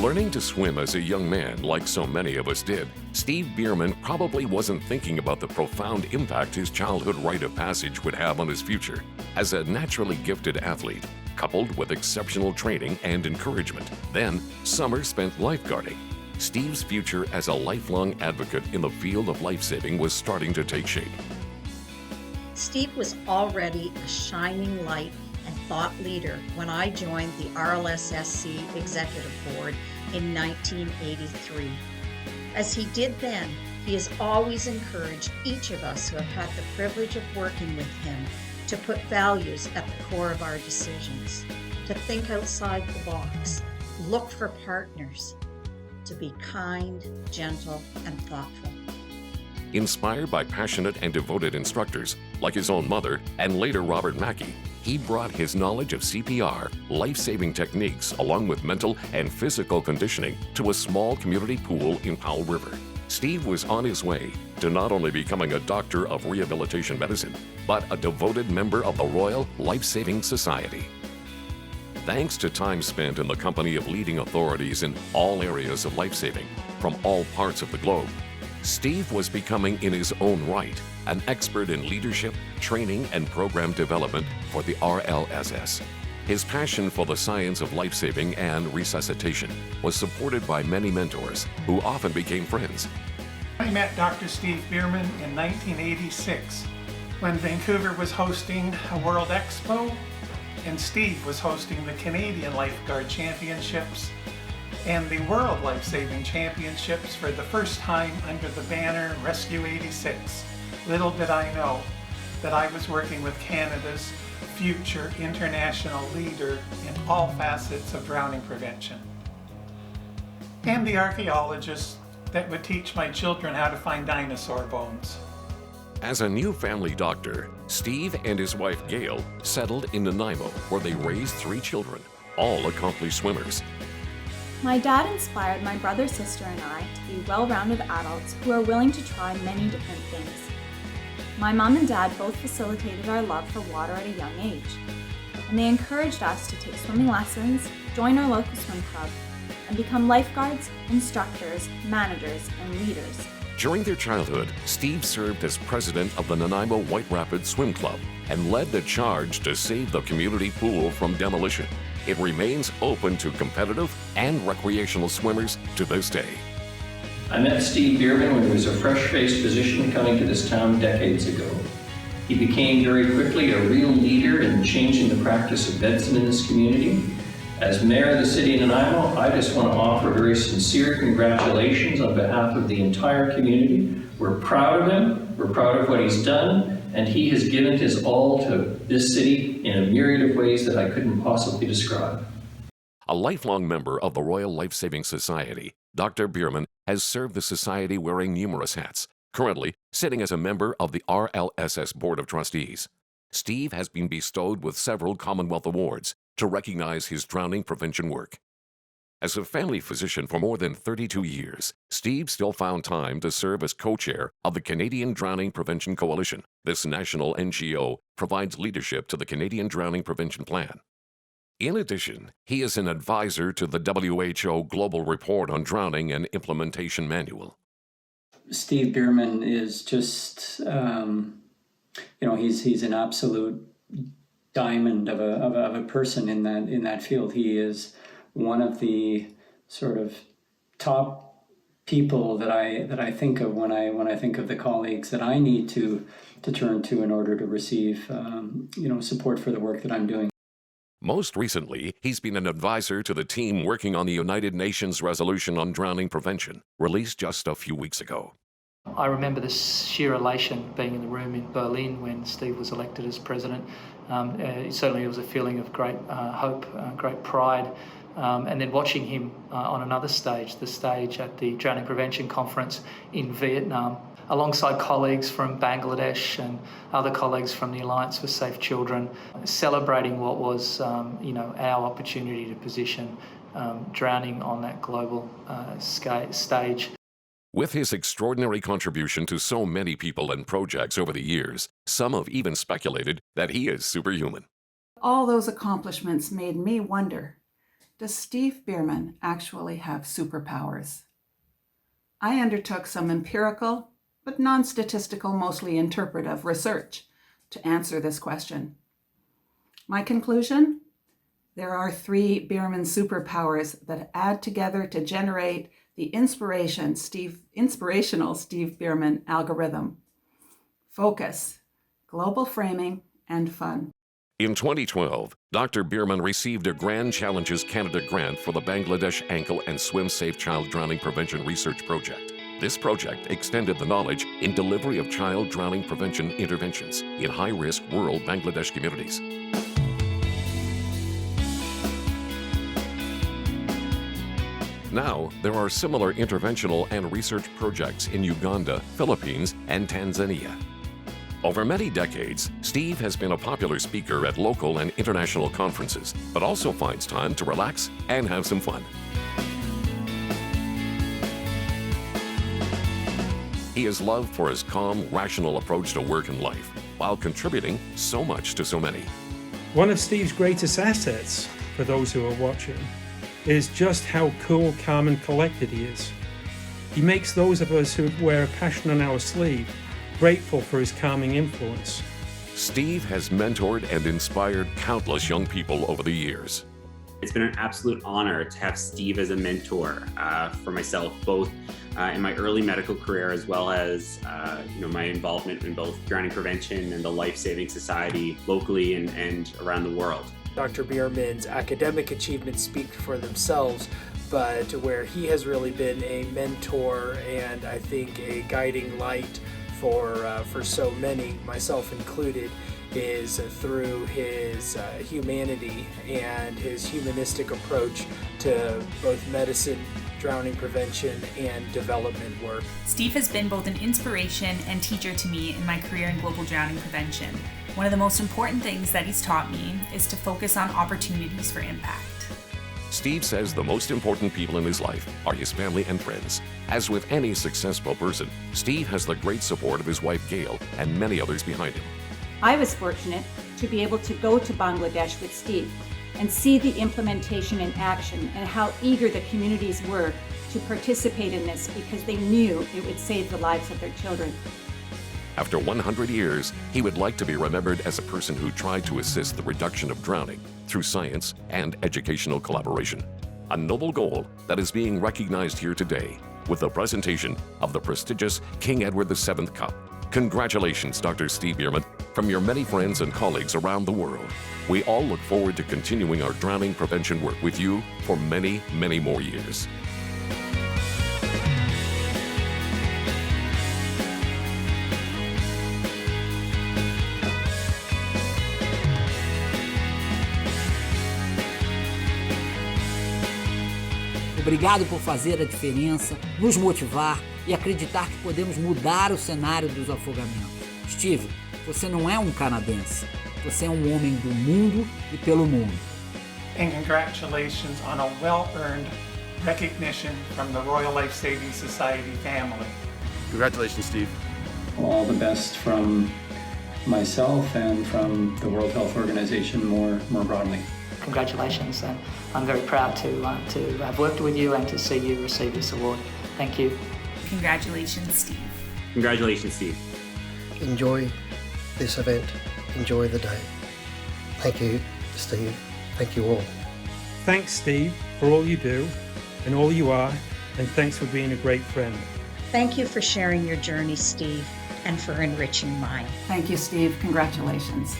Learning to swim as a young man, like so many of us did, Steve Beerman probably wasn't thinking about the profound impact his childhood rite of passage would have on his future. As a naturally gifted athlete, coupled with exceptional training and encouragement, then summers spent lifeguarding. Steve's future as a lifelong advocate in the field of life-saving was starting to take shape. Steve was already a shining light and thought leader when I joined the RLSSC Executive Board in 1983. As he did then, he has always encouraged each of us who have had the privilege of working with him to put values at the core of our decisions, to think outside the box, look for partners, to be kind, gentle, and thoughtful. Inspired by passionate and devoted instructors, like his own mother and later Robert Mackey, he brought his knowledge of CPR, life-saving techniques, along with mental and physical conditioning to a small community pool in Powell River. Steve was on his way to not only becoming a doctor of rehabilitation medicine, but a devoted member of the Royal Life-Saving Society. Thanks to time spent in the company of leading authorities in all areas of life-saving from all parts of the globe, Steve was becoming, in his own right, an expert in leadership, training, and program development for the RLSS. His passion for the science of life-saving and resuscitation was supported by many mentors who often became friends. I met Dr. Steve Beerman in 1986 when Vancouver was hosting a World Expo and Steve was hosting the Canadian Lifeguard Championships and the World Life-Saving Championships for the first time under the banner Rescue 86. Little did I know that I was working with Canada's future international leader in all facets of drowning prevention, and the archaeologist that would teach my children how to find dinosaur bones. As a new family doctor, Steve and his wife Gail settled in Nanaimo, where they raised 3 children, all accomplished swimmers. My dad inspired my brother, sister, and I to be well-rounded adults who are willing to try many different things. My mom and dad both facilitated our love for water at a young age, and they encouraged us to take swimming lessons, join our local swim club, and become lifeguards, instructors, managers, and leaders. During their childhood, Steve served as president of the Nanaimo White Rapids Swim Club and led the charge to save the community pool from demolition. It remains open to competitive and recreational swimmers to this day. I met Steve Beerman when he was a fresh-faced physician coming to this town decades ago. He became very quickly a real leader in changing the practice of medicine in this community. As mayor of the city of Nanaimo, I just want to offer very sincere congratulations on behalf of the entire community. We're proud of him, we're proud of what he's done, and he has given his all to this city in a myriad of ways that I couldn't possibly describe. A lifelong member of the Royal Life-Saving Society, Dr. Beerman has served the society wearing numerous hats, currently sitting as a member of the RLSS Board of Trustees. Steve has been bestowed with several Commonwealth Awards to recognize his drowning prevention work. As a family physician for more than 32 years, Steve still found time to serve as co-chair of the Canadian Drowning Prevention Coalition. This national NGO provides leadership to the Canadian Drowning Prevention Plan. In addition, he is an advisor to the WHO Global Report on Drowning and Implementation Manual. Steve Beerman is just, he's an absolute diamond of a person in that field. He is one of the sort of top people that I think of when I think of the colleagues that I need to turn to in order to receive support for the work that I'm doing. Most recently, he's been an advisor to the team working on the United Nations Resolution on Drowning Prevention, released just a few weeks ago. I remember this sheer elation being in the room in Berlin when Steve was elected as president. Certainly it was a feeling of great hope, great pride, and then watching him on another stage, the stage at the Drowning Prevention Conference in Vietnam, alongside colleagues from Bangladesh and other colleagues from the Alliance for Safe Children, celebrating what was our opportunity to position drowning on that global stage. With his extraordinary contribution to so many people and projects over the years, some have even speculated that he is superhuman. All those accomplishments made me wonder, Does Steve Beerman actually have superpowers? I undertook some empirical, but non-statistical, mostly interpretive research to answer this question. My conclusion? There are 3 Beerman superpowers that add together to generate the inspirational Steve Beerman algorithm: focus, global framing, and fun. In 2012, Dr. Beerman received a Grand Challenges Canada grant for the Bangladesh Ankle and Swim Safe Child Drowning Prevention Research Project. This project extended the knowledge in delivery of child drowning prevention interventions in high-risk rural Bangladesh communities. Now, there are similar interventional and research projects in Uganda, Philippines, and Tanzania. Over many decades, Steve has been a popular speaker at local and international conferences, but also finds time to relax and have some fun. He is loved for his calm, rational approach to work and life, while contributing so much to so many. One of Steve's greatest assets, for those who are watching, is just how cool, calm, and collected he is. He makes those of us who wear a passion on our sleeve grateful for his calming influence. Steve has mentored and inspired countless young people over the years. It's been an absolute honor to have Steve as a mentor for myself, both in my early medical career as well as my involvement in both drowning prevention and the Life Saving Society locally and around the world. Dr. Beerman's academic achievements speak for themselves, but where he has really been a mentor and I think a guiding light for so many, myself included, is through his humanity and his humanistic approach to both medicine, drowning prevention, and development work. Steve has been both an inspiration and teacher to me in my career in global drowning prevention. One of the most important things that he's taught me is to focus on opportunities for impact. Steve says the most important people in his life are his family and friends. As with any successful person, Steve has the great support of his wife Gail and many others behind him. I was fortunate to be able to go to Bangladesh with Steve and see the implementation in action and how eager the communities were to participate in this because they knew it would save the lives of their children. After 100 years, he would like to be remembered as a person who tried to assist the reduction of drowning through science and educational collaboration. A noble goal that is being recognized here today with the presentation of the prestigious King Edward VII Cup. Congratulations, Dr. Steve Beerman, from your many friends and colleagues around the world. We all look forward to continuing our drowning prevention work with you for many, many more years. Obrigado por fazer a diferença, nos motivar e acreditar que podemos mudar o cenário dos afogamentos. Steve, você não é um canadense, você é um homem do mundo e pelo mundo. And congratulations on a well-earned recognition from the Royal Life Saving Society family. Congratulations, Steve. All the best from myself and from the World Health Organization more broadly. Congratulations, and I'm very proud to have worked with you and to see you receive this award. Thank you. Congratulations, Steve. Congratulations, Steve. Enjoy this event. Enjoy the day. Thank you, Steve. Thank you all. Thanks, Steve, for all you do and all you are, and thanks for being a great friend. Thank you for sharing your journey, Steve, and for enriching mine. Thank you, Steve. Congratulations.